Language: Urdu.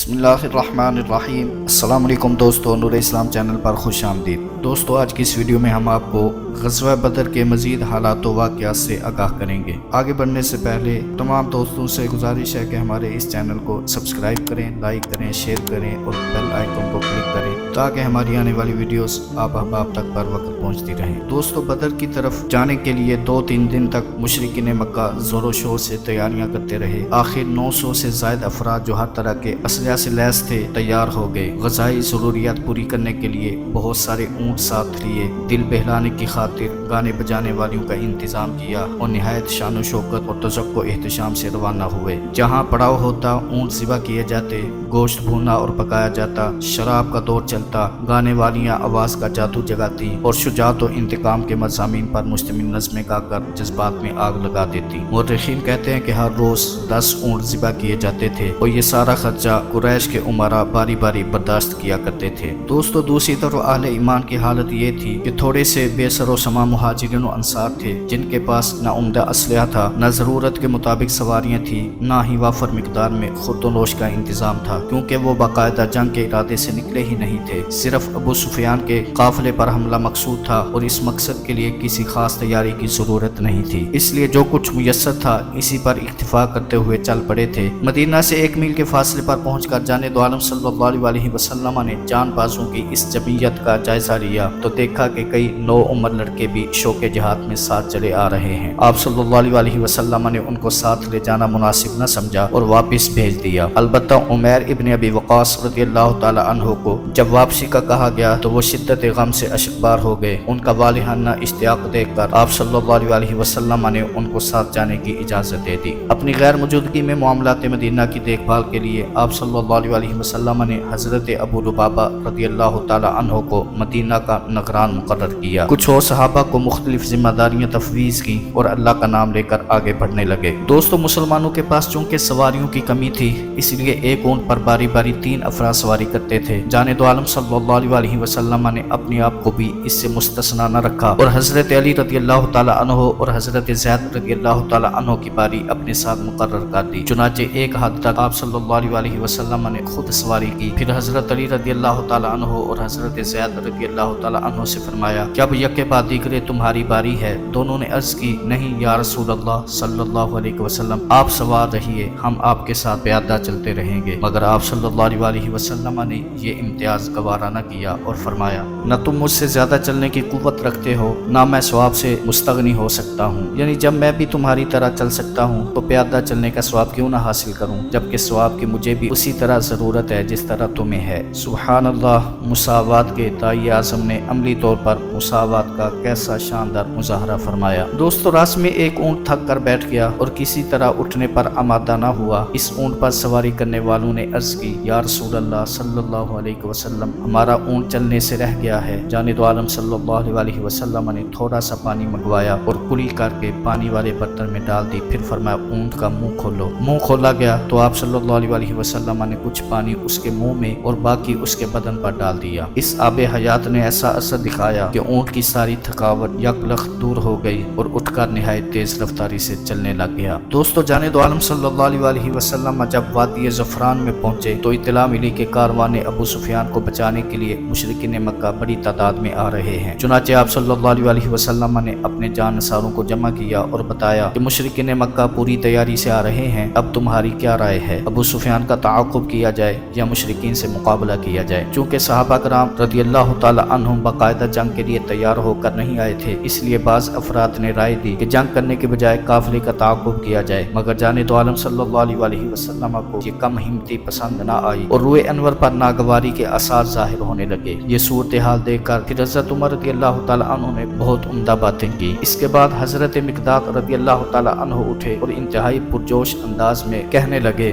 بسم اللہ الرحمن الرحیم۔ السلام علیکم دوستو، نور اسلام چینل پر خوش آمدید۔ دوستو آج کی اس ویڈیو میں ہم آپ کو غزوہ بدر کے مزید حالات و واقعات سے آگاہ کریں گے۔ آگے بڑھنے سے پہلے تمام دوستوں سے گزارش ہے کہ ہمارے اس چینل کو سبسکرائب کریں، لائک کریں، شیئر کریں اور بیل آئیکن کو کلک کریں تاکہ ہماری آنے والی ویڈیوز آپ احباب تک پر وقت پہنچتی رہیں۔ دوستو بدر کی طرف جانے کے لیے 2-3 دن تک مشرکین مکہ زور و شور سے تیاریاں کرتے رہے۔ آخر 900 سے زائد افراد جو ہر طرح کے اسلحہ سے لیس تھے تیار ہو گئے۔ غذائی ضروریات پوری کرنے کے لیے بہت سارے اونٹ ساتھ لیے، دل بہلانے کی خاطر گانے بجانے والیوں کا انتظام کیا اور نہایت شان و شوکت اور تذکر و احتشام سے روانہ ہوئے۔ جہاں پڑاؤ ہوتا اونٹ ذبح کیے جاتے، گوشت بھونا اور پکایا جاتا، شراب کا دور چلتا، گانے والیاں آواز کا جادو جگاتی اور شجاعت و انتقام کے مضامین پر مشتمل نظمیں گا کر جذبات میں آگ لگا دیتی۔ مورخین کہتے ہیں کہ ہر روز 10 اونٹ ذبح کیے جاتے تھے اور یہ سارا خرچہ قریش کے امراء باری باری برداشت کیا کرتے تھے۔ دوستو دوسری طرف اہل ایمان کی حالت یہ تھی کہ تھوڑے سے بے سر و سما مہاجرین و انصار تھے جن کے پاس نہ عمدہ اسلحہ تھا، نہ ضرورت کے مطابق سواریاں تھیں، نہ ہی وافر مقدار میں خرد و نوش کا انتظام تھا، کیونکہ وہ باقاعدہ جنگ کے ارادے سے نکلے ہی نہیں تھے۔ صرف ابو سفیان کے قافلے پر حملہ مقصود تھا اور اس مقصد کے لیے کسی خاص تیاری کی ضرورت نہیں تھی، اس لیے جو کچھ میسر تھا اسی پر اکتفا کرتے ہوئے چل پڑے تھے۔ مدینہ سے 1 میل کے فاصلے پر پہنچ کر جانے دو عالم صلی اللہ علیہ وسلم نے جان بازوں کی اس جمعیت کا جائزہ لیا تو دیکھا کہ کئی نو عمر لڑکے بھی شوق جہاد میں ساتھ چلے آ رہے ہیں۔ آپ صلی اللہ علیہ وسلم نے ان کو ساتھ لے جانا مناسب نہ سمجھا اور واپس بھیج دیا۔ البتہ عمیر ابن ابی وقاص رضی اللہ تعالی عنہ کو جب واپسی کا کہا گیا تو وہ شدت غم سے اشکبار ہو گئے۔ ان کا والہانہ اشتیاق دیکھ کر آپ صلی اللہ علیہ وسلم نے ان کو ساتھ جانے کی اجازت دے دی۔ اپنی غیر موجودگی میں معاملات مدینہ کی دیکھ بھال کے لیے آپ صلی اللہ علیہ وسلم نے حضرت ابو لبابہ رضی اللہ تعالی عنہ کو مدینہ کا نگران مقرر کیا۔ کچھ اور صحابہ کو مختلف ذمہ داریاں تفویض کی اور اللہ کا نام لے کر آگے بڑھنے لگے۔ دوستو مسلمانوں کے پاس چونکہ سواریوں کی کمی تھی اس لیے ایک اونٹ پر باری باری 3 افراد سواری کرتے تھے۔ جانے دو عالم صلی اللہ علیہ وسلم نے اپنے آپ کو بھی اس سے مستثنیٰ نہ رکھا اور حضرت علی رضی اللہ تعالی عنہ اور حضرت زید رضی اللہ تعالی عنہ کی باری اپنے ساتھ مقرر کر دی۔ چنانچہ ایک حد تک آپ صلی اللہ علیہ وسلم نے خود سواری کی، پھر حضرت علی رضی اللہ تعالی عنہ اور حضرت زید رضی اللہ تعالی عنہ سے فرمایا کہ اب یکے بعد دیگرے تمہاری باری ہے۔ دونوں نے عرض کی نہیں یا رسول اللہ صلی اللہ علیہ وسلم، آپ سوار رہیے، ہم آپ کے ساتھ پیادہ چلتے رہیں گے۔ مگر آپ صلی اللہ علیہ وسلم نے یہ امتیاز گوارا نہ کیا اور فرمایا نہ تم مجھ سے زیادہ چلنے کی قوت رکھتے ہو نہ میں ثواب سے مستغنی ہو سکتا ہوں، یعنی جب میں بھی تمہاری طرح چل سکتا ہوں تو پیادہ چلنے کا ثواب کیوں نہ حاصل کروں، جبکہ ثواب کی مجھے بھی اسی طرح ضرورت ہے جس طرح تمہیں ہے۔ سبحان اللہ، مساوات کے داعی اعظم نے عملی طور پر مساوات کا کیسا شاندار مظاہرہ فرمایا۔ دوستو راست میں ایک اونٹ تھک کر بیٹھ گیا اور کسی طرح اٹھنے پر آمادہ نہ ہوا۔ اس اونٹ پر سواری کرنے والوں نے عرض کی یا رسول اللہ صلی اللہ علیہ وسلم، ہمارا اونٹ چلنے سے رہ گیا ہے۔ جانے دو عالم صلی اللہ علیہ وسلم نے تھوڑا سا پانی منگوایا اور کلی کر کے پانی والے برتن میں ڈال دی، پھر فرمایا اونٹ کا منہ کھولو۔ منہ کھولا گیا تو آپ صلی اللہ علیہ وسلم نے کچھ پانی اس کے منہ میں اور باقی اس کے بدن پر ڈال دیا۔ اس آب حیات نے ایسا اثر دکھایا کہ اونٹ کی ساری تھکاوٹ یک لخت دور ہو گئی اور اٹھ کر نہایت تیز رفتاری سے چلنے لگ گیا۔ دوستو جانے دو عالم صلی اللہ علیہ وسلم جب وادی زعفران میں پہنچے تو اطلاع ملی کہ کاروان ابو سفیان کو بچانے کے لیے مشرکین مکہ بڑی تعداد میں آ رہے ہیں۔ چنانچہ آپ صلی اللہ علیہ وسلم نے اپنے جانثاروں کو جمع کیا اور بتایا کہ مشرکین مکہ پوری تیاری سے آ رہے ہیں، اب تمہاری کیا رائے ہے، ابو سفیان کا تعاقب کیا جائے یا مشرکین سے مقابلہ کیا جائے؟ چونکہ صحابہ کرام رضی اللہ تعالی عنہم باقاعدہ جنگ کے لیے تیار ہو کر نہیں آئے تھے، اس لیے بعض افراد نے رائے دی کہ جنگ کرنے کے بجائے قافلے کا تعاقب کیا جائے، مگر جانے دو عالم صلی اللہ علیہ وسلم کو یہ کم ہمتی پسند نہ آئی اور روئے انور پر ناگواری کے آثار ظاہر ہونے لگے۔ یہ صورتحال دیکھ کر پھر حضرت عمر رضی اللہ تعالی عنہ نے بہت عمدہ باتیں کی۔ اس کے بعد حضرت مقداد رضی اللہ تعالی عنہ اٹھے اور انتہائی پرجوش انداز میں کہنے لگے